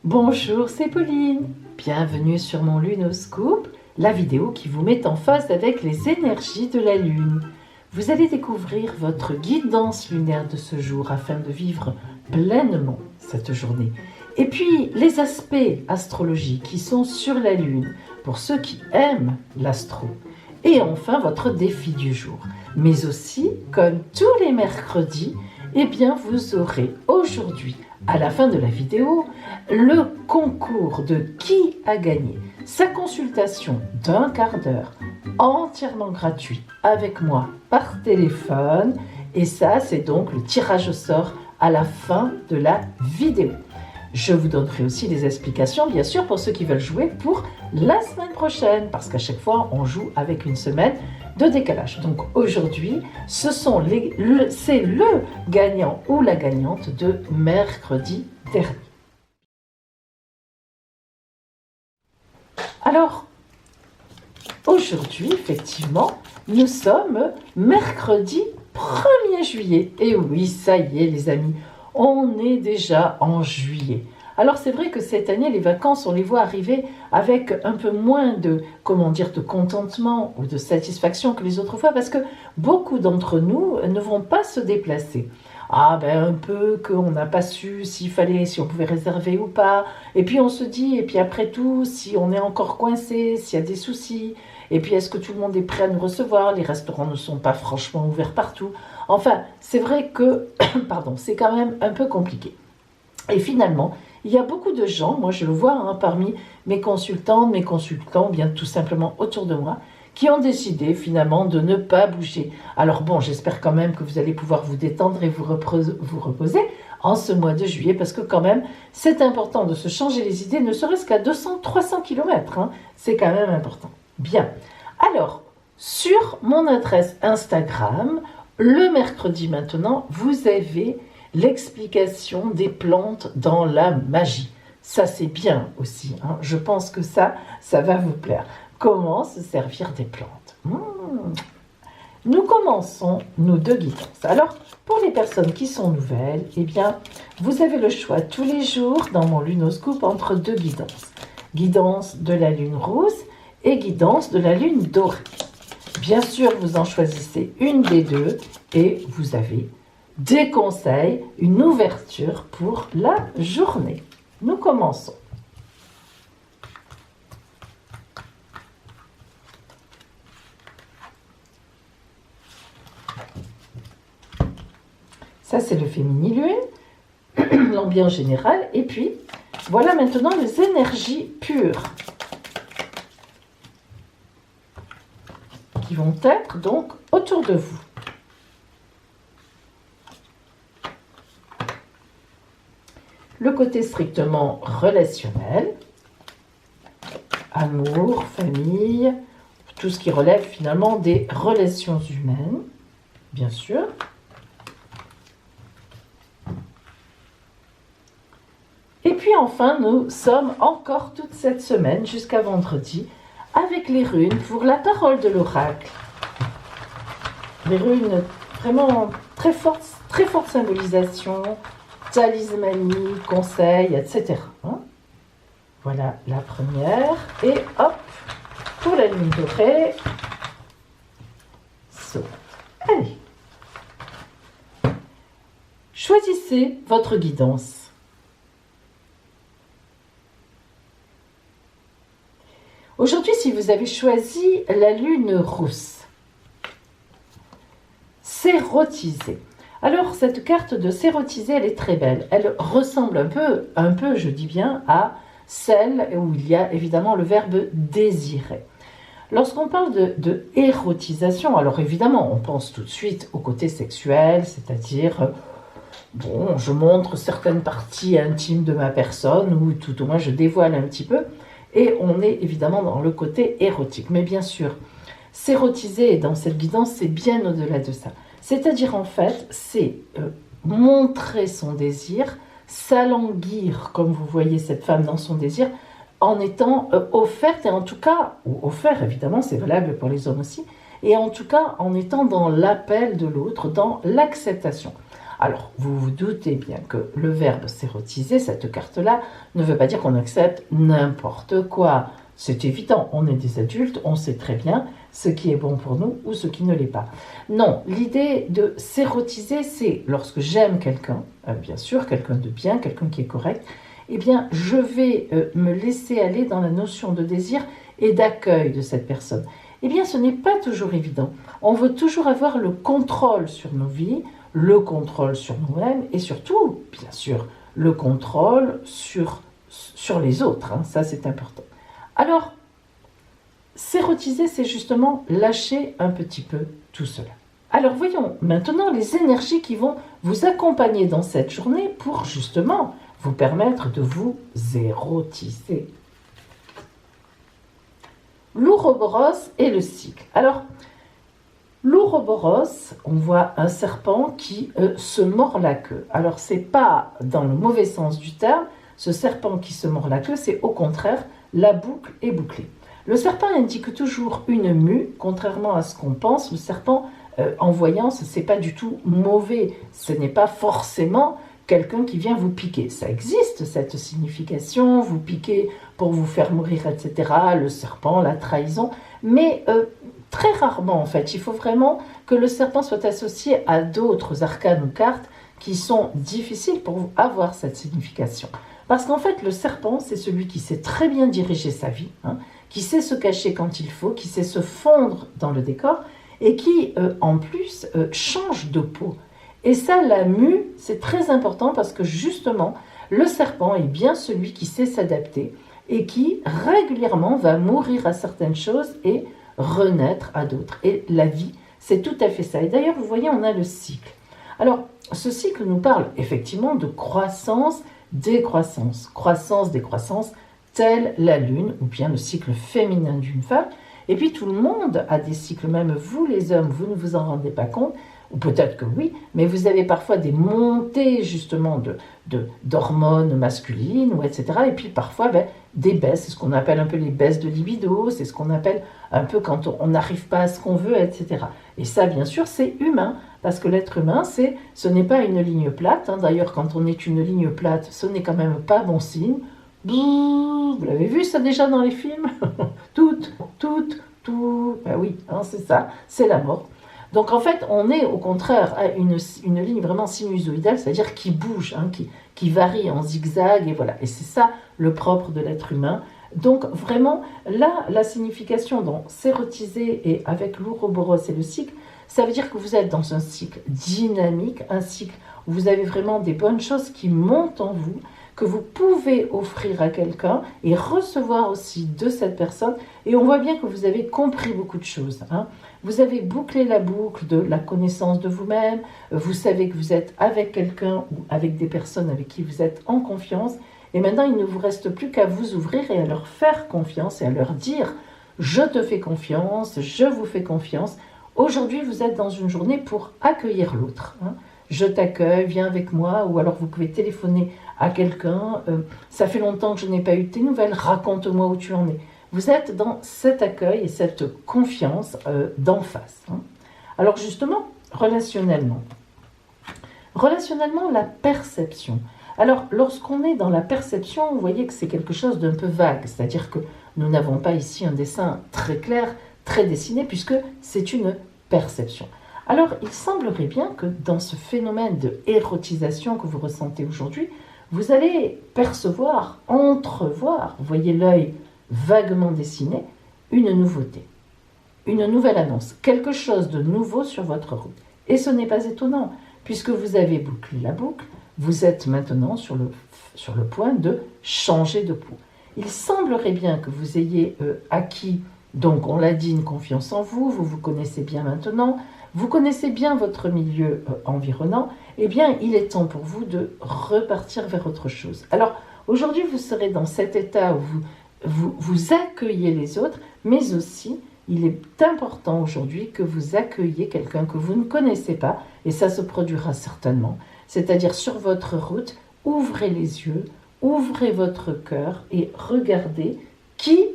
Bonjour, c'est Pauline. Bienvenue sur mon Lunoscope, la vidéo qui vous met en phase avec les énergies de la Lune. Vous allez découvrir votre guidance lunaire de ce jour afin de vivre pleinement cette journée. Et puis, les aspects astrologiques qui sont sur la Lune pour ceux qui aiment l'astro. Et enfin, votre défi du jour. Mais aussi, comme tous les mercredis, eh bien, vous aurez aujourd'hui, à la fin de la vidéo, le concours de qui a gagné sa consultation d'1 quart d'heure entièrement gratuit avec moi par téléphone. Et ça, c'est donc le tirage au sort à la fin de la vidéo. Je vous donnerai aussi des explications, bien sûr, pour ceux qui veulent jouer pour la semaine prochaine, parce qu'à chaque fois, on joue avec une semaine de décalage. Donc aujourd'hui, c'est le gagnant ou la gagnante de mercredi dernier. Alors, aujourd'hui, effectivement, nous sommes mercredi 1er juillet. Et oui, ça y est, les amis, on est déjà en juillet. Alors c'est vrai que cette année, les vacances, on les voit arriver avec un peu moins de contentement ou de satisfaction que les autres fois, parce que beaucoup d'entre nous ne vont pas se déplacer. Un peu qu'on n'a pas su si on pouvait réserver ou pas. Et puis on se dit, et puis après tout, si on est encore coincé, s'il y a des soucis, et puis est-ce que tout le monde est prêt à nous recevoir? Les restaurants ne sont pas franchement ouverts partout. Enfin, c'est vrai que, c'est quand même un peu compliqué. Et finalement, il y a beaucoup de gens, moi je le vois parmi mes consultants, bien tout simplement autour de moi, qui ont décidé finalement de ne pas bouger. Alors bon, j'espère quand même que vous allez pouvoir vous détendre et vous reposer en ce mois de juillet, parce que quand même, c'est important de se changer les idées, ne serait-ce qu'à 200-300 km, c'est quand même important. Bien, alors, sur mon adresse Instagram, le mercredi maintenant, vous avez l'explication des plantes dans la magie. Ça, c'est bien aussi. Je pense que ça va vous plaire. Comment se servir des plantes? Nous commençons nos 2 guidances. Alors, pour les personnes qui sont nouvelles, eh bien, vous avez le choix tous les jours dans mon Lunoscope entre 2 guidances. Guidance de la lune rose et guidance de la lune dorée. Bien sûr, vous en choisissez une des deux et vous avez des conseils, une ouverture pour la journée. Nous commençons. Ça, c'est le féminin-lune, l'ambiance générale. Et puis, voilà maintenant les énergies pures qui vont être donc autour de vous. Le côté strictement relationnel, amour, famille, tout ce qui relève finalement des relations humaines, bien sûr. Et puis enfin, nous sommes encore toute cette semaine jusqu'à vendredi avec les runes pour la parole de l'oracle. Les runes vraiment très forte symbolisation, talismanie, conseil, etc. Voilà la première. Et hop, pour la lune dorée, saute. Allez. Choisissez votre guidance. Aujourd'hui, si vous avez choisi la lune rousse, sérotisée. Alors, cette carte de sérotisée, elle est très belle. Elle ressemble un peu, je dis bien, à celle où il y a évidemment le verbe désirer. Lorsqu'on parle de érotisation, alors évidemment, on pense tout de suite au côté sexuel, c'est-à-dire, je montre certaines parties intimes de ma personne, ou tout au moins je dévoile un petit peu, et on est évidemment dans le côté érotique. Mais bien sûr, s'érotiser dans cette guidance, c'est bien au-delà de ça. C'est-à-dire, en fait, c'est montrer son désir, s'alanguir, comme vous voyez cette femme dans son désir, en étant offerte, et en tout cas, ou offert évidemment, c'est valable pour les hommes aussi, et en tout cas en étant dans l'appel de l'autre, dans l'acceptation. Alors, vous vous doutez bien que le verbe s'érotiser, cette carte-là, ne veut pas dire qu'on accepte n'importe quoi. C'est évident, on est des adultes, on sait très bien ce qui est bon pour nous ou ce qui ne l'est pas. Non, l'idée de s'érotiser, c'est lorsque j'aime quelqu'un, bien sûr, quelqu'un de bien, quelqu'un qui est correct, eh bien, je vais me laisser aller dans la notion de désir et d'accueil de cette personne. Eh bien, ce n'est pas toujours évident. On veut toujours avoir le contrôle sur nos vies, le contrôle sur nous-mêmes et surtout, bien sûr, le contrôle sur les autres. Hein, ça, c'est important. Alors, s'érotiser, c'est justement lâcher un petit peu tout cela. Alors, voyons maintenant les énergies qui vont vous accompagner dans cette journée pour justement vous permettre de vous érotiser. L'Ouroboros et le cycle. Alors, l'Ouroboros, on voit un serpent qui se mord la queue. Alors, c'est pas dans le mauvais sens du terme, ce serpent qui se mord la queue, c'est au contraire, la boucle est bouclée. Le serpent indique toujours une mue, contrairement à ce qu'on pense. Le serpent, en voyance, c'est pas du tout mauvais. Ce n'est pas forcément quelqu'un qui vient vous piquer. Ça existe, cette signification, vous piquer pour vous faire mourir, etc. Le serpent, la trahison. Mais très rarement, en fait. Il faut vraiment que le serpent soit associé à d'autres arcanes ou cartes qui sont difficiles pour avoir cette signification. Parce qu'en fait, le serpent, c'est celui qui sait très bien diriger sa vie, hein, qui sait se cacher quand il faut, qui sait se fondre dans le décor et qui, en plus, change de peau. Et ça, la mue, c'est très important parce que justement, le serpent est bien celui qui sait s'adapter et qui régulièrement va mourir à certaines choses et renaître à d'autres. Et la vie, c'est tout à fait ça. Et d'ailleurs, vous voyez, on a le cycle. Alors, ce cycle nous parle effectivement de croissance, décroissance, croissance, décroissance, telle la lune, ou bien le cycle féminin d'une femme. Et puis tout le monde a des cycles, même vous les hommes, vous ne vous en rendez pas compte, ou peut-être que oui, mais vous avez parfois des montées justement d'hormones masculines, ou etc. Et puis parfois des baisses, c'est ce qu'on appelle un peu les baisses de libido, c'est ce qu'on appelle un peu quand on n'arrive pas à ce qu'on veut, etc. Et ça, bien sûr, c'est humain, parce que l'être humain, ce n'est pas une ligne plate. Hein. D'ailleurs, quand on est une ligne plate, ce n'est quand même pas bon signe. Vous l'avez vu ça déjà dans les films? Tout. Ben oui, hein, c'est ça, c'est la mort. Donc en fait, on est au contraire à une ligne vraiment sinusoïdale, c'est-à-dire qui bouge, hein, qui varie en zigzag, et voilà. Et c'est ça le propre de l'être humain. Donc vraiment, là, la signification dans s'érotiser et avec l'Ouroboros et le cycle, ça veut dire que vous êtes dans un cycle dynamique, un cycle où vous avez vraiment des bonnes choses qui montent en vous, que vous pouvez offrir à quelqu'un et recevoir aussi de cette personne. Et on voit bien que vous avez compris beaucoup de choses. Hein. Vous avez bouclé la boucle de la connaissance de vous-même. Vous savez que vous êtes avec quelqu'un ou avec des personnes avec qui vous êtes en confiance. Et maintenant, il ne vous reste plus qu'à vous ouvrir et à leur faire confiance et à leur dire « Je te fais confiance, je vous fais confiance ». Aujourd'hui, vous êtes dans une journée pour accueillir l'autre. Hein. Je t'accueille, viens avec moi, ou alors vous pouvez téléphoner à quelqu'un, ça fait longtemps que je n'ai pas eu tes nouvelles, raconte-moi où tu en es. Vous êtes dans cet accueil et cette confiance d'en face. Hein. Alors justement, relationnellement, la perception. Alors lorsqu'on est dans la perception, vous voyez que c'est quelque chose d'un peu vague, c'est-à-dire que nous n'avons pas ici un dessin très clair, très dessiné, puisque c'est une perception. Alors, il semblerait bien que dans ce phénomène de érotisation que vous ressentez aujourd'hui, vous allez percevoir, entrevoir, vous voyez l'œil vaguement dessiné, une nouveauté, une nouvelle annonce, quelque chose de nouveau sur votre route. Et ce n'est pas étonnant, puisque vous avez bouclé la boucle, vous êtes maintenant sur le point de changer de peau. Il semblerait bien que vous ayez acquis, donc on l'a dit, une confiance en vous, vous vous connaissez bien maintenant, vous connaissez bien votre milieu environnant, eh bien, il est temps pour vous de repartir vers autre chose. Alors, aujourd'hui, vous serez dans cet état où vous accueillez les autres, mais aussi, il est important aujourd'hui que vous accueilliez quelqu'un que vous ne connaissez pas, et ça se produira certainement. C'est-à-dire, sur votre route, ouvrez les yeux, ouvrez votre cœur et regardez qui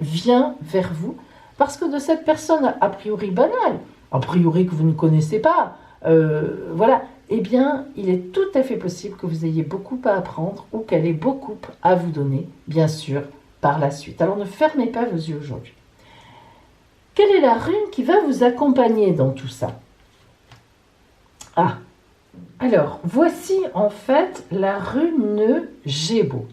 vient vers vous, parce que de cette personne a priori banale, a priori que vous ne connaissez pas, voilà, eh bien, il est tout à fait possible que vous ayez beaucoup à apprendre ou qu'elle ait beaucoup à vous donner, bien sûr, par la suite. Alors ne fermez pas vos yeux aujourd'hui. Quelle est la rune qui va vous accompagner dans tout ça? Ah, alors, voici en fait la rune Gébo.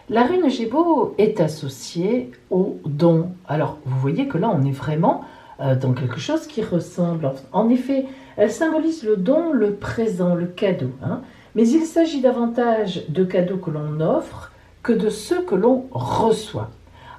La rune Gébo est associée au don. Alors, vous voyez que là, on est vraiment dans quelque chose qui ressemble. En effet, elle symbolise le don, le présent, le cadeau. Hein. Mais il s'agit davantage de cadeaux que l'on offre que de ceux que l'on reçoit.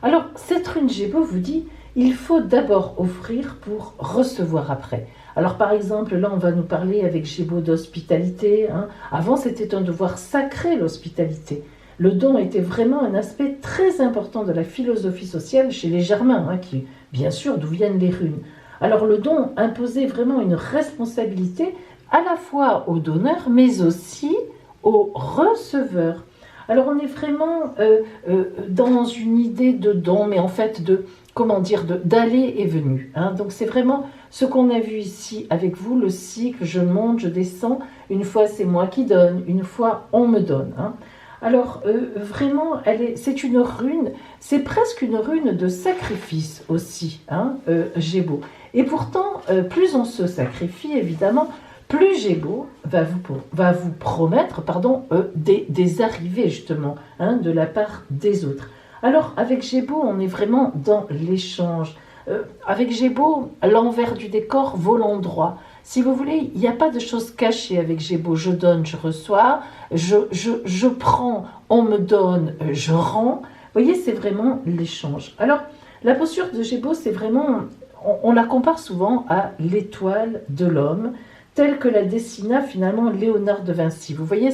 Alors, cette rune Gébo vous dit, il faut d'abord offrir pour recevoir après. Alors par exemple, là on va nous parler avec Gébo d'hospitalité. Hein. Avant c'était un devoir sacré l'hospitalité. Le don était vraiment un aspect très important de la philosophie sociale chez les Germains, hein, qui bien sûr d'où viennent les runes. Alors le don imposait vraiment une responsabilité à la fois au donneur mais aussi au receveur. Alors on est vraiment dans une idée de don, mais en fait de, comment dire, d'aller et venir. Hein. Donc c'est vraiment ce qu'on a vu ici avec vous, le cycle, je monte, je descends, une fois c'est moi qui donne, une fois on me donne. Hein. Alors vraiment, c'est une rune, c'est presque une rune de sacrifice aussi, hein, Gébo. Et pourtant, plus on se sacrifie évidemment, plus Gébo va vous promettre des arrivées justement hein, de la part des autres. Alors avec Gébo, on est vraiment dans l'échange. Avec Gébo, l'envers du décor vaut l'endroit. Si vous voulez, il n'y a pas de choses cachées avec Gébo. Je donne, je reçois, je prends, on me donne, je rends. Vous voyez, c'est vraiment l'échange. Alors, la posture de Gébo, c'est vraiment, on la compare souvent à l'étoile de l'homme, telle que la dessina finalement Léonard de Vinci. Vous voyez,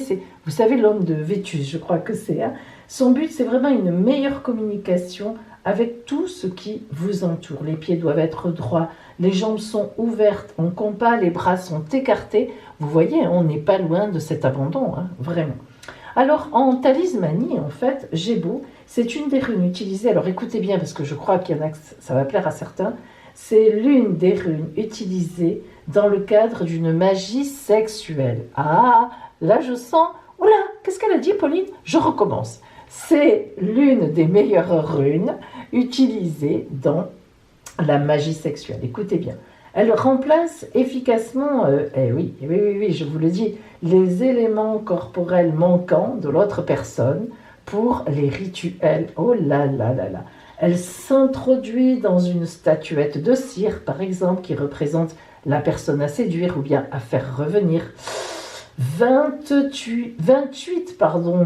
vous savez, l'homme de Vétus, je crois que c'est. Hein. Son but, c'est vraiment une meilleure communication avec tout ce qui vous entoure. Les pieds doivent être droits, les jambes sont ouvertes, on compas, les bras sont écartés. Vous voyez, on n'est pas loin de cet abandon, hein, vraiment. Alors, en talismanie, en fait, Gébo, c'est une des runes utilisées. Alors, écoutez bien, parce que je crois qu'il y en a, ça va plaire à certains. C'est l'une des runes utilisées dans le cadre d'une magie sexuelle. Ah, là je sens... Oula, qu'est-ce qu'elle a dit, Pauline? Je recommence. C'est l'une des meilleures runes utilisées dans la magie sexuelle. Écoutez bien. Elle remplace efficacement, oui, je vous le dis, les éléments corporels manquants de l'autre personne pour les rituels. Oh là là là là. Elle s'introduit dans une statuette de cire, par exemple, qui représente la personne à séduire ou bien à faire revenir. 28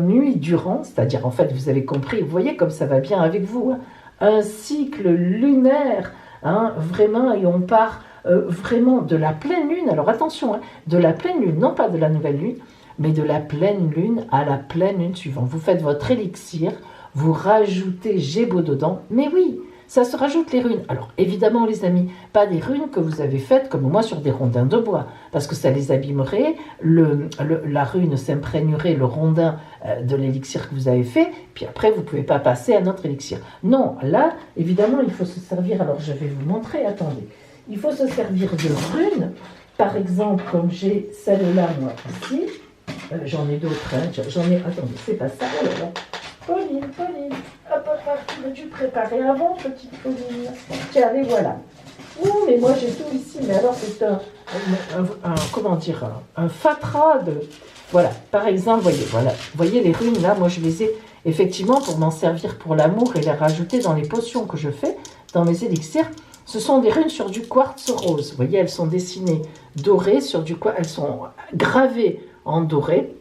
nuits durant, c'est-à-dire en fait, vous avez compris, vous voyez comme ça va bien avec vous, hein, un cycle lunaire, hein, vraiment, et on part vraiment de la pleine lune, alors attention, hein, de la pleine lune, non pas de la nouvelle lune, mais de la pleine lune à la pleine lune suivante. Vous faites votre élixir, vous rajoutez Gébo dedans, mais oui, ça se rajoute les runes. Alors évidemment les amis, pas des runes que vous avez faites comme moi sur des rondins de bois, parce que ça les abîmerait, la rune s'imprégnerait, le rondin de l'élixir que vous avez fait, puis après vous ne pouvez pas passer à notre élixir. Non, là évidemment il faut se servir, alors je vais vous montrer, attendez, il faut se servir de runes, par exemple comme j'ai celle-là moi ici, j'en ai d'autres, hein, attendez, c'est pas ça, oh là là. Pauline, hop, tu l'as dû préparer avant, petite Pauline. Tiens, allez, voilà. Ouh, mais moi j'ai tout ici, mais alors c'est un fatras de... Voilà, par exemple, voyez les runes, là, moi je les ai effectivement pour m'en servir pour l'amour et les rajouter dans les potions que je fais, dans mes élixirs. Ce sont des runes sur du quartz rose. Vous voyez, elles sont dessinées dorées sur du quartz, elles sont gravées en doré,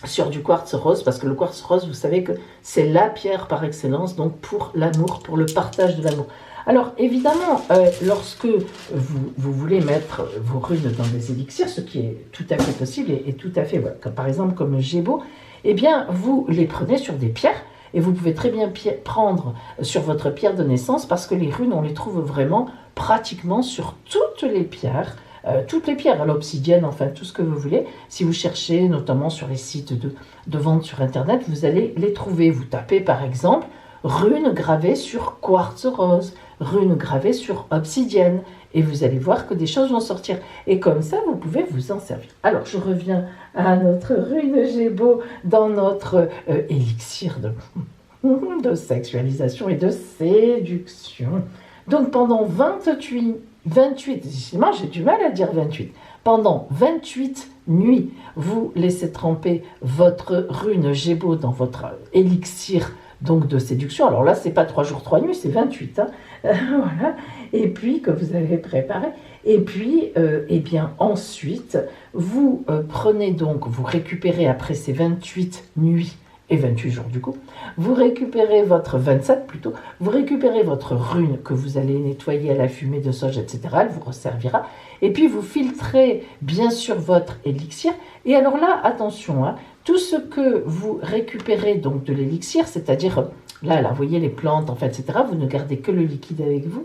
sur du quartz rose, parce que le quartz rose, vous savez que c'est la pierre par excellence, donc pour l'amour, pour le partage de l'amour. Alors évidemment, lorsque vous voulez mettre vos runes dans des élixirs, ce qui est tout à fait possible et tout à fait, voilà, comme, par exemple comme le Gébo, eh bien vous les prenez sur des pierres, et vous pouvez très bien prendre sur votre pierre de naissance, parce que les runes, on les trouve vraiment pratiquement sur toutes les pierres, à l'obsidienne, enfin tout ce que vous voulez. Si vous cherchez notamment sur les sites de vente sur internet, vous allez les trouver. Vous tapez par exemple runes gravées sur quartz rose, runes gravées sur obsidienne, Et vous allez voir que des choses vont sortir. Et comme ça, vous pouvez vous en servir. Alors, je reviens à notre rune Gémeaux dans notre élixir de sexualisation et de séduction. Donc, pendant 28, décidément, j'ai du mal à dire 28. Pendant 28 nuits, vous laissez tremper votre rune Gémeaux dans votre élixir donc de séduction. Alors là, c'est pas 3 jours, 3 nuits, c'est 28. Hein. Voilà. Et puis, que vous avez préparé. Et puis, eh bien, ensuite, vous prenez donc, vous récupérez après ces 28 nuits et 28 jours du coup, vous récupérez votre 27 plutôt, vous récupérez votre rune que vous allez nettoyer à la fumée de sauge, etc. Elle vous resservira. Et puis, vous filtrez bien sûr votre élixir. Et alors là, attention, hein, tout ce que vous récupérez donc de l'élixir, c'est-à-dire, là, vous voyez les plantes, en fait, etc., vous ne gardez que le liquide avec vous.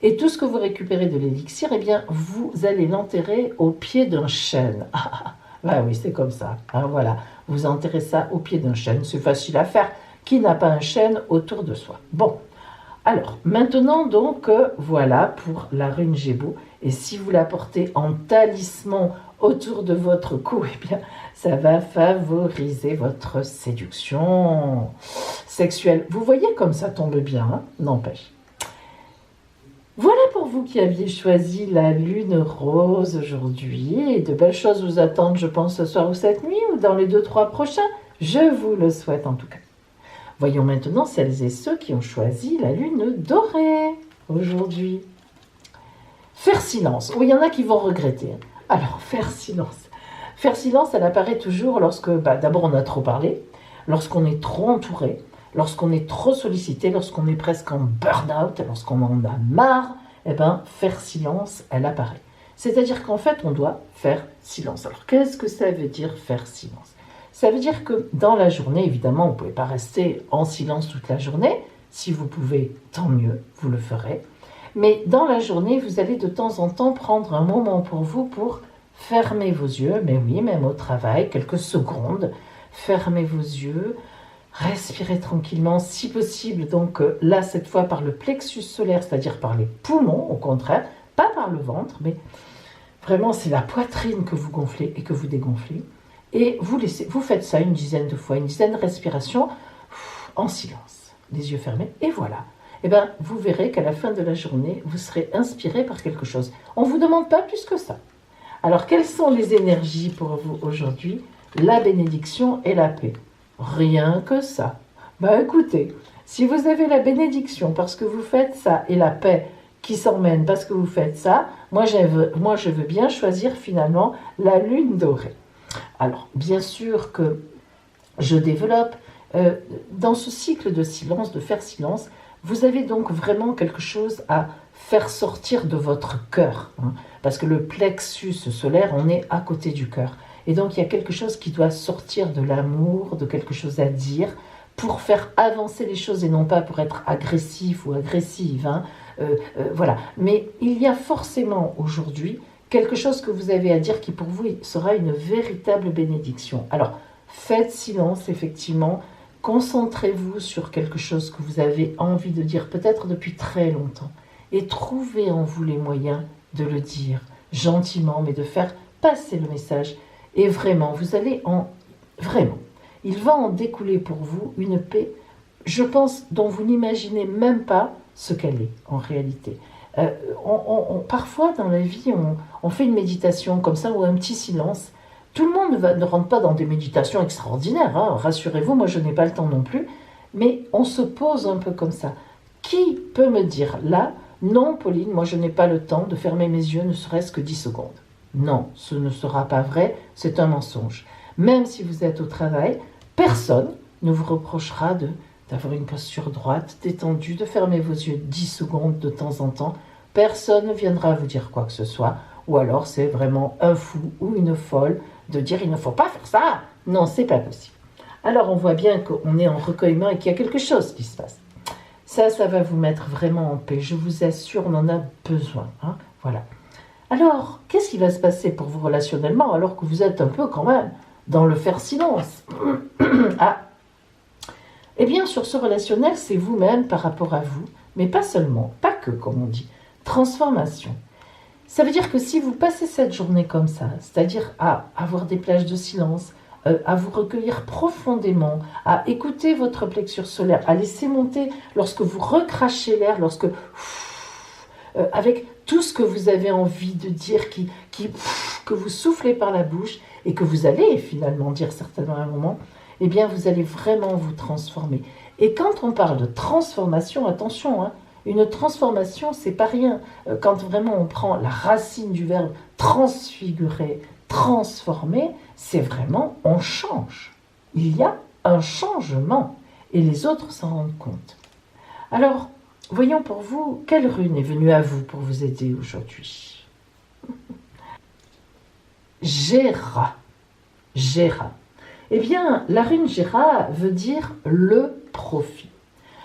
Et tout ce que vous récupérez de l'élixir, eh bien, vous allez l'enterrer au pied d'un chêne. Bah oui, c'est comme ça. Hein, voilà, vous enterrez ça au pied d'un chêne. C'est facile à faire. Qui n'a pas un chêne autour de soi? Bon, alors, maintenant, donc, voilà pour la rune Gémeaux. Et si vous la portez en talisman autour de votre cou, eh bien, ça va favoriser votre séduction sexuelle. Vous voyez comme ça tombe bien, hein, n'empêche. Voilà pour vous qui aviez choisi la lune rose aujourd'hui. Et de belles choses vous attendent, je pense, ce soir ou cette nuit, ou dans les 2-3 prochains. Je vous le souhaite en tout cas. Voyons maintenant celles et ceux qui ont choisi la lune dorée aujourd'hui. Faire silence. Oui, il y en a qui vont regretter. Alors, faire silence. Faire silence, elle apparaît toujours lorsque, d'abord, on a trop parlé, lorsqu'on est trop entouré, lorsqu'on est trop sollicité, lorsqu'on est presque en burn-out, lorsqu'on en a marre, eh bien, faire silence, elle apparaît. C'est-à-dire qu'en fait, on doit faire silence. Alors, qu'est-ce que ça veut dire faire silence? Ça veut dire que dans la journée, évidemment, vous ne pouvez pas rester en silence toute la journée. Si vous pouvez, tant mieux, vous le ferez. Mais dans la journée, vous allez de temps en temps prendre un moment pour vous pour fermer vos yeux. Mais oui, même au travail, quelques secondes. Fermez vos yeux. Respirez tranquillement, si possible, donc là, cette fois, par le plexus solaire, c'est-à-dire par les poumons, au contraire, pas par le ventre, mais vraiment, c'est la poitrine que vous gonflez et que vous dégonflez. Et vous faites ça une dizaine de fois, une dizaine de respirations en silence, les yeux fermés, et voilà. Eh bien, vous verrez qu'à la fin de la journée, vous serez inspiré par quelque chose. On ne vous demande pas plus que ça. Alors, quelles sont les énergies pour vous aujourd'hui? La bénédiction et la paix. Rien que ça. Écoutez, si vous avez la bénédiction parce que vous faites ça et la paix qui s'emmène parce que vous faites ça, moi je veux bien choisir finalement la lune dorée. Alors, bien sûr que je développe dans ce cycle de silence, de faire silence, vous avez donc vraiment quelque chose à faire sortir de votre cœur. Hein, parce que le plexus solaire, on est à côté du cœur. Et donc, il y a quelque chose qui doit sortir de l'amour, de quelque chose à dire, pour faire avancer les choses et non pas pour être agressif ou agressive. Hein. Voilà. Mais il y a forcément aujourd'hui quelque chose que vous avez à dire qui pour vous sera une véritable bénédiction. Alors, faites silence, effectivement. Concentrez-vous sur quelque chose que vous avez envie de dire, peut-être depuis très longtemps. Et trouvez en vous les moyens de le dire gentiment, mais de faire passer le message. Et vraiment, vous allez vraiment, il va en découler pour vous une paix, je pense, dont vous n'imaginez même pas ce qu'elle est en réalité. Parfois, dans la vie, on fait une méditation comme ça, ou un petit silence. Tout le monde ne rentre pas dans des méditations extraordinaires, hein, rassurez-vous, moi je n'ai pas le temps non plus, mais on se pose un peu comme ça. Qui peut me dire là, non Pauline, moi je n'ai pas le temps de fermer mes yeux ne serait-ce que 10 secondes. Non, ce ne sera pas vrai, c'est un mensonge. Même si vous êtes au travail, personne ne vous reprochera d'avoir une posture droite, détendue, de fermer vos yeux 10 secondes de temps en temps. Personne ne viendra vous dire quoi que ce soit, ou alors c'est vraiment un fou ou une folle de dire il ne faut pas faire ça. Non, c'est pas possible. Alors on voit bien qu'on est en recueillement et qu'il y a quelque chose qui se passe. Ça va vous mettre vraiment en paix. Je vous assure, on en a besoin. Hein, voilà. Alors, qu'est-ce qui va se passer pour vous relationnellement alors que vous êtes un peu quand même dans le faire silence? Eh bien, sur ce relationnel, c'est vous-même par rapport à vous, mais pas seulement, pas que, comme on dit. Transformation. Ça veut dire que si vous passez cette journée comme ça, c'est-à-dire à avoir des plages de silence, à vous recueillir profondément, à écouter votre plexure solaire, à laisser monter lorsque vous recrachez l'air, avec tout ce que vous avez envie de dire, que vous soufflez par la bouche et que vous allez finalement dire certainement à un moment, eh bien vous allez vraiment vous transformer. Et quand on parle de transformation, attention, hein, une transformation, c'est pas rien. Quand vraiment on prend la racine du verbe transfigurer, transformer, c'est vraiment on change. Il y a un changement et les autres s'en rendent compte. Alors, voyons pour vous, quelle rune est venue à vous pour vous aider aujourd'hui? Géra. Géra. Eh bien, la rune Géra veut dire le profit.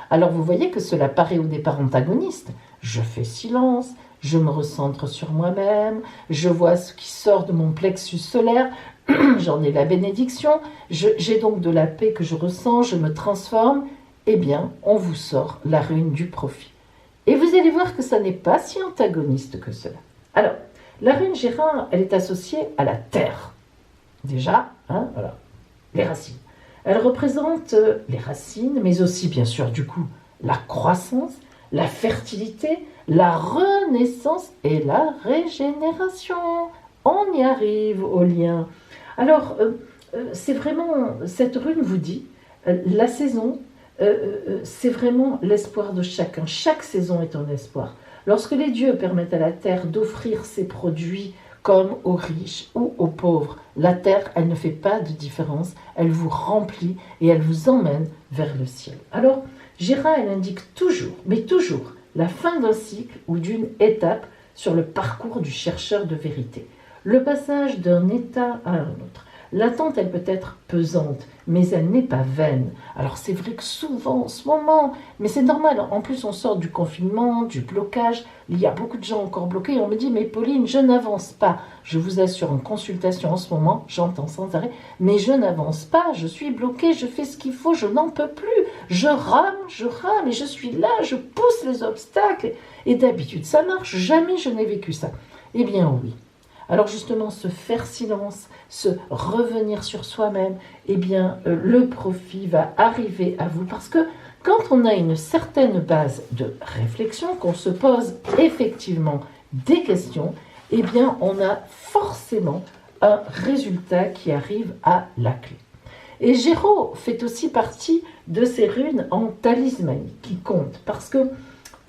Alors vous voyez que cela paraît au départ antagoniste. Je fais silence, je me recentre sur moi-même, je vois ce qui sort de mon plexus solaire, j'en ai la bénédiction, j'ai donc de la paix que je ressens, je me transforme. Eh bien, on vous sort la rune du profit. Et vous allez voir que ça n'est pas si antagoniste que cela. Alors, la rune Géra, elle est associée à la terre. Déjà, hein, voilà, les racines. Elle représente les racines, mais aussi, bien sûr, du coup, la croissance, la fertilité, la renaissance et la régénération. On y arrive au lien. Alors, c'est vraiment, cette rune vous dit, la saison, c'est vraiment l'espoir de chacun. Chaque saison est un espoir. Lorsque les dieux permettent à la terre d'offrir ses produits comme aux riches ou aux pauvres, la terre, elle ne fait pas de différence, elle vous remplit et elle vous emmène vers le ciel. Alors, Géra, elle indique toujours, mais toujours, la fin d'un cycle ou d'une étape sur le parcours du chercheur de vérité. Le passage d'un état à un autre. L'attente, elle peut être pesante, mais elle n'est pas vaine. Alors c'est vrai que souvent, en ce moment, mais c'est normal, en plus on sort du confinement, du blocage, il y a beaucoup de gens encore bloqués, et on me dit, mais Pauline, je n'avance pas. Je vous assure, en consultation en ce moment, j'entends sans arrêt, mais je n'avance pas, je suis bloquée, je fais ce qu'il faut, je n'en peux plus. Je rame, et je suis là, je pousse les obstacles, et d'habitude ça marche, jamais je n'ai vécu ça. Eh bien oui. Alors justement, se faire silence, se revenir sur soi-même, eh bien, le profit va arriver à vous. Parce que quand on a une certaine base de réflexion, qu'on se pose effectivement des questions, eh bien, on a forcément un résultat qui arrive à la clé. Et Géra fait aussi partie de ces runes en talismanie qui comptent. Parce que,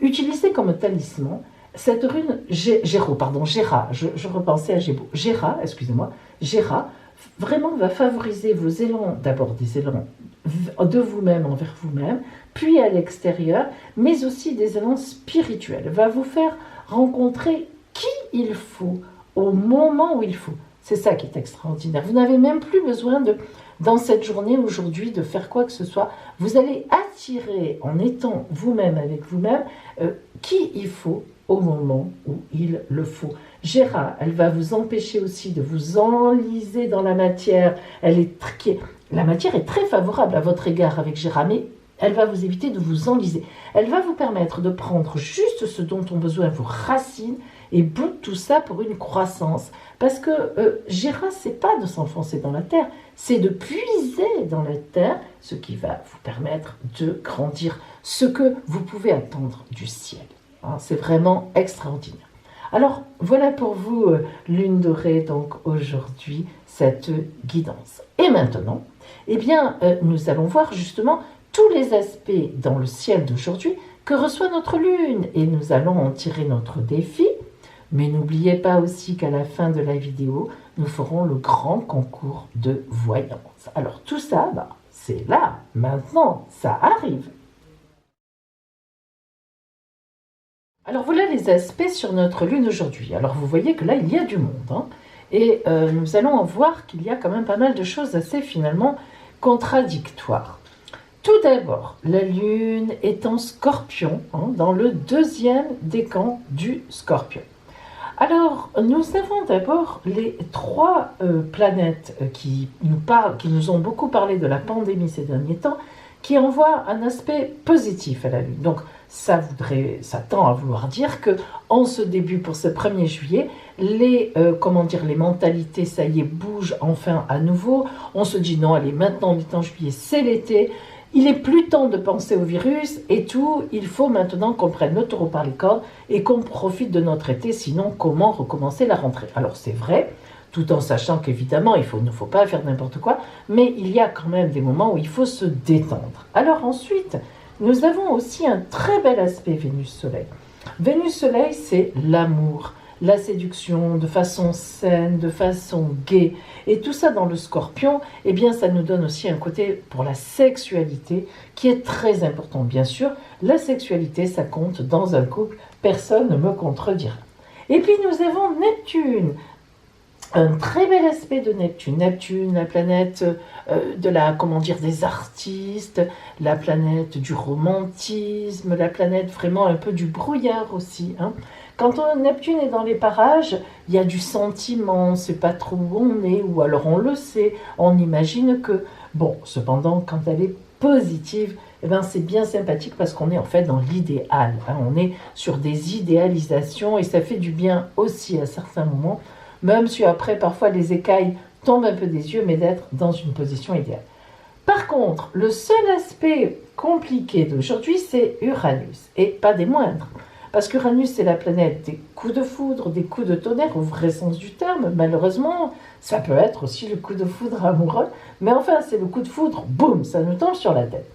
utilisée comme talisman, cette rune, Géra, je repensais à Géra, excusez-moi, Géra, vraiment va favoriser vos élans, d'abord des élans de vous-même envers vous-même, puis à l'extérieur, mais aussi des élans spirituels, va vous faire rencontrer qui il faut, au moment où il faut. C'est ça qui est extraordinaire. Vous n'avez même plus besoin dans cette journée aujourd'hui, de faire quoi que ce soit. Vous allez attirer, en étant vous-même avec vous-même, qui il faut, au moment où il le faut. Géra, elle va vous empêcher aussi de vous enliser dans la matière. La matière est très favorable à votre égard avec Géra, mais elle va vous éviter de vous enliser. Elle va vous permettre de prendre juste ce dont ont besoin vos racines et bout de tout ça pour une croissance. Parce que Géra, c'est pas de s'enfoncer dans la terre, c'est de puiser dans la terre ce qui va vous permettre de grandir, ce que vous pouvez attendre du ciel. C'est vraiment extraordinaire. Alors, voilà pour vous, Lune dorée, donc aujourd'hui, cette guidance. Et maintenant, eh bien, nous allons voir justement tous les aspects dans le ciel d'aujourd'hui que reçoit notre Lune. Et nous allons en tirer notre défi. Mais n'oubliez pas aussi qu'à la fin de la vidéo, nous ferons le grand concours de voyance. Alors tout ça, c'est là, maintenant, ça arrive. Alors voilà les aspects sur notre Lune aujourd'hui. Alors vous voyez que là, il y a du monde. Hein, et nous allons en voir qu'il y a quand même pas mal de choses assez finalement contradictoires. Tout d'abord, la Lune est en Scorpion, dans le deuxième décan du Scorpion. Alors, nous avons d'abord les trois planètes qui nous ont beaucoup parlé de la pandémie ces derniers temps, qui envoie un aspect positif à la Lune. Donc ça tend à vouloir dire que en ce début, pour ce 1er juillet, les mentalités, ça y est, bougent enfin à nouveau. On se dit non, allez, maintenant on est en juillet, c'est l'été. Il est plus temps de penser au virus et tout. Il faut maintenant qu'on prenne le taureau par les cornes et qu'on profite de notre été. Sinon, comment recommencer la rentrée? Alors c'est vrai, tout en sachant qu'évidemment, il ne faut pas faire n'importe quoi, mais il y a quand même des moments où il faut se détendre. Alors ensuite, nous avons aussi un très bel aspect Vénus-Soleil. Vénus-Soleil, c'est l'amour, la séduction, de façon saine, de façon gaie. Et tout ça dans le Scorpion, eh bien, ça nous donne aussi un côté pour la sexualité qui est très important. Bien sûr, la sexualité, ça compte dans un couple, personne ne me contredira. Et puis nous avons Neptune. Un très bel aspect de Neptune. Neptune, la planète des artistes, la planète du romantisme, la planète vraiment un peu du brouillard aussi. Quand Neptune est dans les parages, il y a du sentiment, on ne sait pas trop où on est, ou alors on le sait, on imagine que. Bon, cependant, quand elle est positive, eh ben, c'est bien sympathique parce qu'on est en fait dans l'idéal. On est sur des idéalisations et ça fait du bien aussi à certains moments. Même si après, parfois, les écailles tombent un peu des yeux, mais d'être dans une position idéale. Par contre, le seul aspect compliqué d'aujourd'hui, c'est Uranus, et pas des moindres. Parce qu'Uranus, c'est la planète des coups de foudre, des coups de tonnerre, au vrai sens du terme. Malheureusement, ça peut être aussi le coup de foudre amoureux, mais enfin, c'est le coup de foudre, boum, ça nous tombe sur la tête.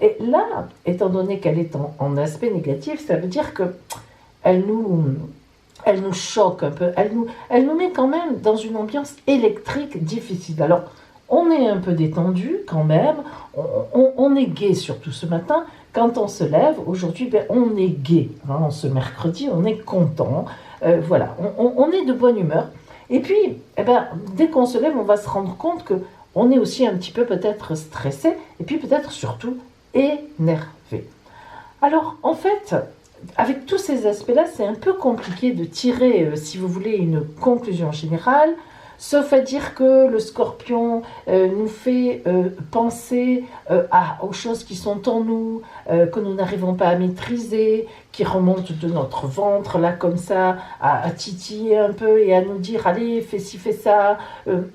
Et là, étant donné qu'elle est en aspect négatif, ça veut dire qu'elle nous choque un peu, elle nous met quand même dans une ambiance électrique difficile. Alors, on est un peu détendu quand même, on est gai surtout ce matin. Quand on se lève, aujourd'hui, on est gai. Ce mercredi, on est content. Voilà, on est de bonne humeur. Et puis, dès qu'on se lève, on va se rendre compte qu'on est aussi un petit peu peut-être stressé, et puis peut-être surtout énervé. Alors, en fait, avec tous ces aspects-là, c'est un peu compliqué de tirer, si vous voulez, une conclusion générale, sauf à dire que le Scorpion nous fait penser aux choses qui sont en nous, que nous n'arrivons pas à maîtriser, qui remontent de notre ventre, là comme ça, à titiller un peu et à nous dire, allez, fais ci, fais ça,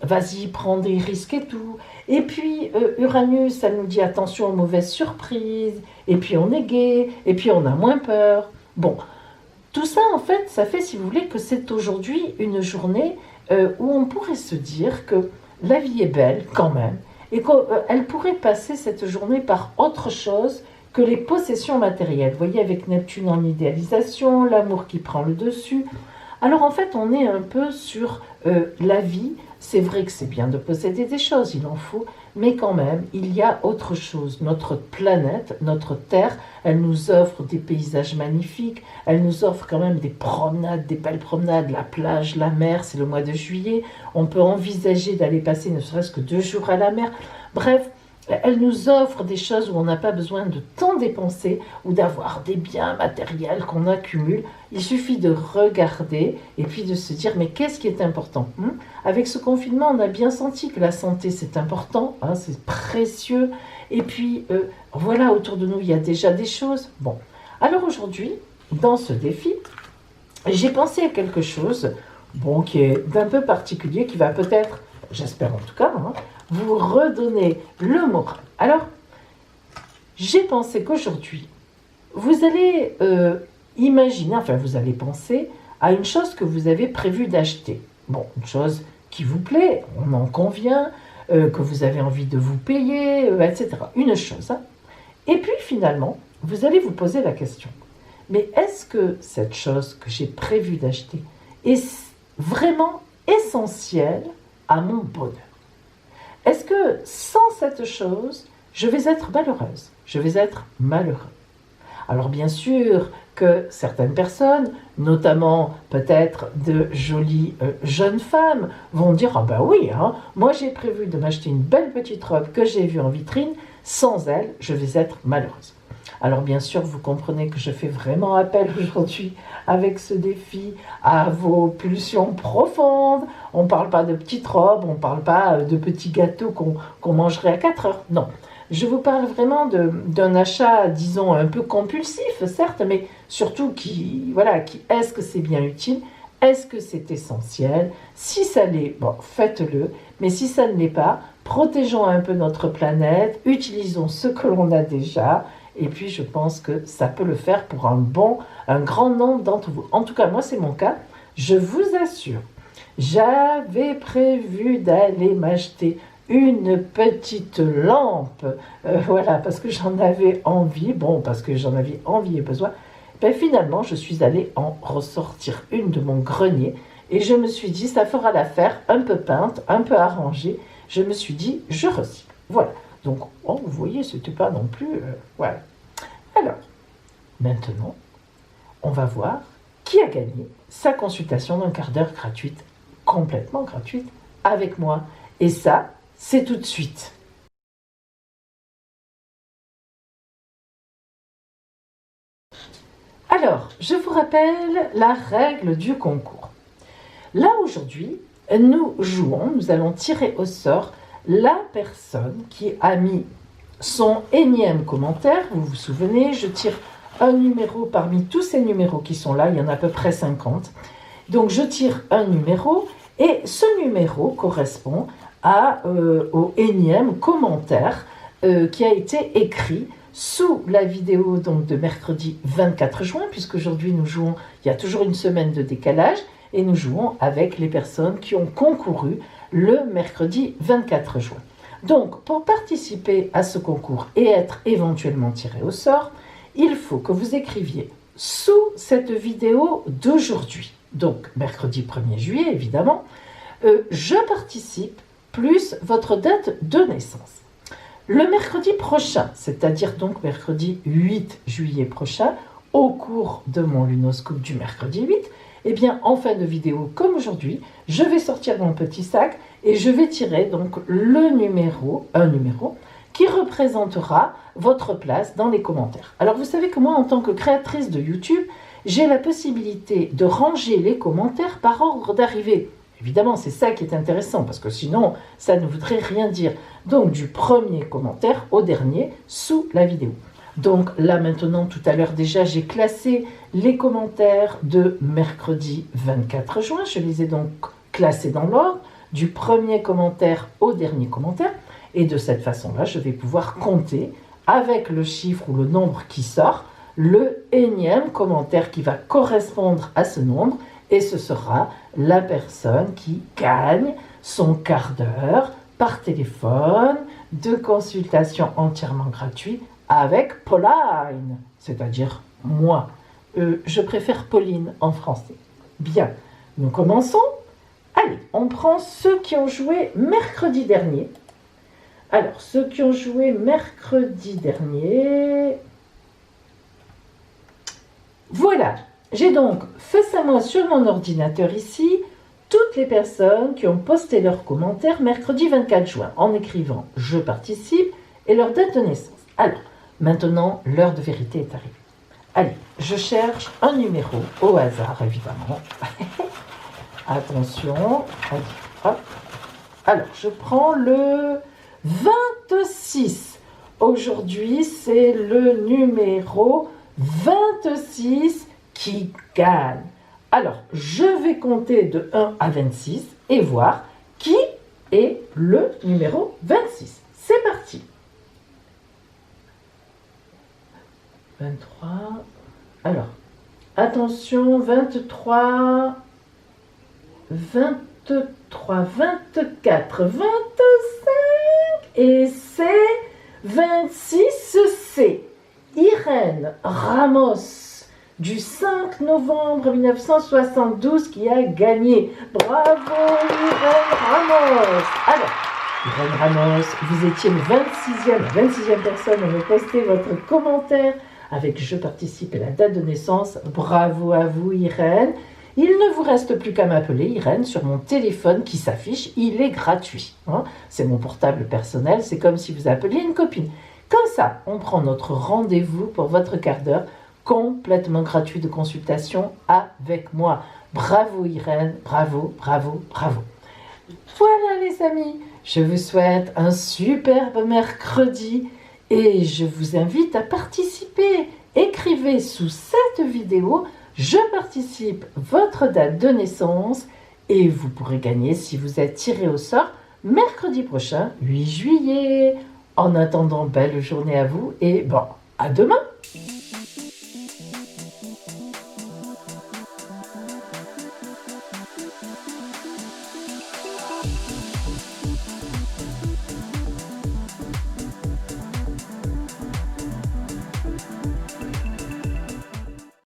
vas-y, prends des risques et tout. Et puis Uranus, ça nous dit attention aux mauvaises surprises, et puis on est gai, et puis on a moins peur. Bon, tout ça en fait, ça fait, si vous voulez, que c'est aujourd'hui une journée où on pourrait se dire que la vie est belle quand même, et qu'elle pourrait passer cette journée par autre chose que les possessions matérielles. Vous voyez, avec Neptune en idéalisation, l'amour qui prend le dessus. Alors en fait, on est un peu sur la vie. C'est vrai que c'est bien de posséder des choses, il en faut, mais quand même, il y a autre chose. Notre planète, notre Terre, elle nous offre des paysages magnifiques, elle nous offre quand même des promenades, des belles promenades, la plage, la mer, c'est le mois de juillet, on peut envisager d'aller passer ne serait-ce que 2 jours à la mer. Bref, elle nous offre des choses où on n'a pas besoin de tant dépenser ou d'avoir des biens matériels qu'on accumule. Il suffit de regarder et puis de se dire mais qu'est-ce qui est important? Avec ce confinement, on a bien senti que la santé c'est important, c'est précieux. Et puis voilà, autour de nous, il y a déjà des choses. Bon, alors aujourd'hui, dans ce défi, j'ai pensé à quelque chose qui est d'un peu particulier, qui va peut-être, j'espère en tout cas, vous redonner le moral. Alors, j'ai pensé qu'aujourd'hui, vous allez vous allez penser à une chose que vous avez prévu d'acheter. Bon, une chose qui vous plaît, on en convient, que vous avez envie de vous payer, etc. Une chose. Et puis finalement, vous allez vous poser la question, mais est-ce que cette chose que j'ai prévu d'acheter est vraiment essentielle à mon bonheur? Est-ce que sans cette chose, je vais être malheureuse? Je vais être malheureux? Alors bien sûr que certaines personnes, notamment peut-être de jolies jeunes femmes, vont dire « Ah ben oui, moi j'ai prévu de m'acheter une belle petite robe que j'ai vue en vitrine, sans elle, je vais être malheureuse. » Alors bien sûr, vous comprenez que je fais vraiment appel aujourd'hui avec ce défi à vos pulsions profondes. On ne parle pas de petites robes, on ne parle pas de petits gâteaux qu'on mangerait à 4 heures. Non, Je vous parle vraiment d'un achat, disons, un peu compulsif, certes, mais surtout qui est-ce que c'est bien utile? Est-ce que c'est essentiel? Si ça l'est, bon, faites-le. Mais si ça ne l'est pas, protégeons un peu notre planète, utilisons ce que l'on a déjà. Et puis, je pense que ça peut le faire pour un grand nombre d'entre vous. En tout cas, moi, c'est mon cas. Je vous assure, j'avais prévu d'aller m'acheter une petite lampe, voilà, parce que j'en avais envie, parce que j'en avais envie et besoin. Ben, finalement, je suis allée en ressortir une de mon grenier et je me suis dit, ça fera l'affaire, un peu peinte, un peu arrangée. Je me suis dit, je recycle. Voilà. Donc, vous voyez, c'était pas non plus... voilà. Alors, maintenant, on va voir qui a gagné sa consultation d'un quart d'heure gratuite, complètement gratuite, avec moi. Et ça, c'est tout de suite. Alors, je vous rappelle la règle du concours. Là, aujourd'hui, nous allons tirer au sort la personne qui a mis son énième commentaire. Vous vous souvenez, je tire un numéro parmi tous ces numéros qui sont là, il y en a à peu près 50. Donc, je tire un numéro et ce numéro correspond au énième commentaire qui a été écrit sous la vidéo donc, de mercredi 24 juin, puisqu'aujourd'hui nous jouons, il y a toujours une semaine de décalage, et nous jouons avec les personnes qui ont concouru le mercredi 24 juin. Donc, pour participer à ce concours et être éventuellement tiré au sort, il faut que vous écriviez sous cette vidéo d'aujourd'hui, donc mercredi 1er juillet évidemment, je participe plus votre date de naissance. Le mercredi prochain, c'est-à-dire donc mercredi 8 juillet prochain, au cours de mon lunoscope du mercredi 8, eh bien, en fin de vidéo, comme aujourd'hui, je vais sortir mon petit sac et je vais tirer donc un numéro qui représentera votre place dans les commentaires. Alors, vous savez que moi, en tant que créatrice de YouTube, j'ai la possibilité de ranger les commentaires par ordre d'arrivée. Évidemment, c'est ça qui est intéressant, parce que sinon, ça ne voudrait rien dire. Donc, du premier commentaire au dernier sous la vidéo. Donc là, maintenant, tout à l'heure déjà, j'ai classé les commentaires de mercredi 24 juin. Je les ai donc classés dans l'ordre, du premier commentaire au dernier commentaire. Et de cette façon-là, je vais pouvoir compter avec le chiffre ou le nombre qui sort, le énième commentaire qui va correspondre à ce nombre. Et ce sera la personne qui gagne son quart d'heure par téléphone de consultation entièrement gratuite avec Pauline, c'est-à-dire moi. Je préfère Pauline en français. Bien, nous commençons. Allez, on prend ceux qui ont joué mercredi dernier. Alors, ceux qui ont joué mercredi dernier... Voilà. J'ai donc face à moi sur mon ordinateur ici toutes les personnes qui ont posté leurs commentaires mercredi 24 juin en écrivant « Je participe » et leur date de naissance. Alors, maintenant, l'heure de vérité est arrivée. Allez, je cherche un numéro au hasard, évidemment. Attention. Allez, hop. Alors, je prends le 26. Aujourd'hui, c'est le numéro 26 qui gagne. Alors, je vais compter de 1 à 26 et voir qui est le numéro 26. C'est parti. 23. Alors, attention, 23, 23, 24, 25 et c'est 26, c'est Irène Ramos du 5 novembre 1972 qui a gagné. Bravo Irène Ramos. Alors, Irène Ramos, vous étiez le 26e personne à me poster votre commentaire avec « Je participe » et la date de naissance. Bravo à vous Irène. Il ne vous reste plus qu'à m'appeler Irène sur mon téléphone qui s'affiche. Il est gratuit. Hein. C'est mon portable personnel. C'est comme si vous appeliez une copine. Comme ça, on prend notre rendez-vous pour votre quart d'heure complètement gratuit de consultation avec moi. Bravo Irène, bravo, bravo, bravo. Voilà les amis, je vous souhaite un superbe mercredi Et je vous invite à participer. Écrivez sous cette vidéo « Je participe » votre date de naissance et vous pourrez gagner si vous êtes tiré au sort mercredi prochain, 8 juillet. En attendant, belle journée à vous et bon, à demain!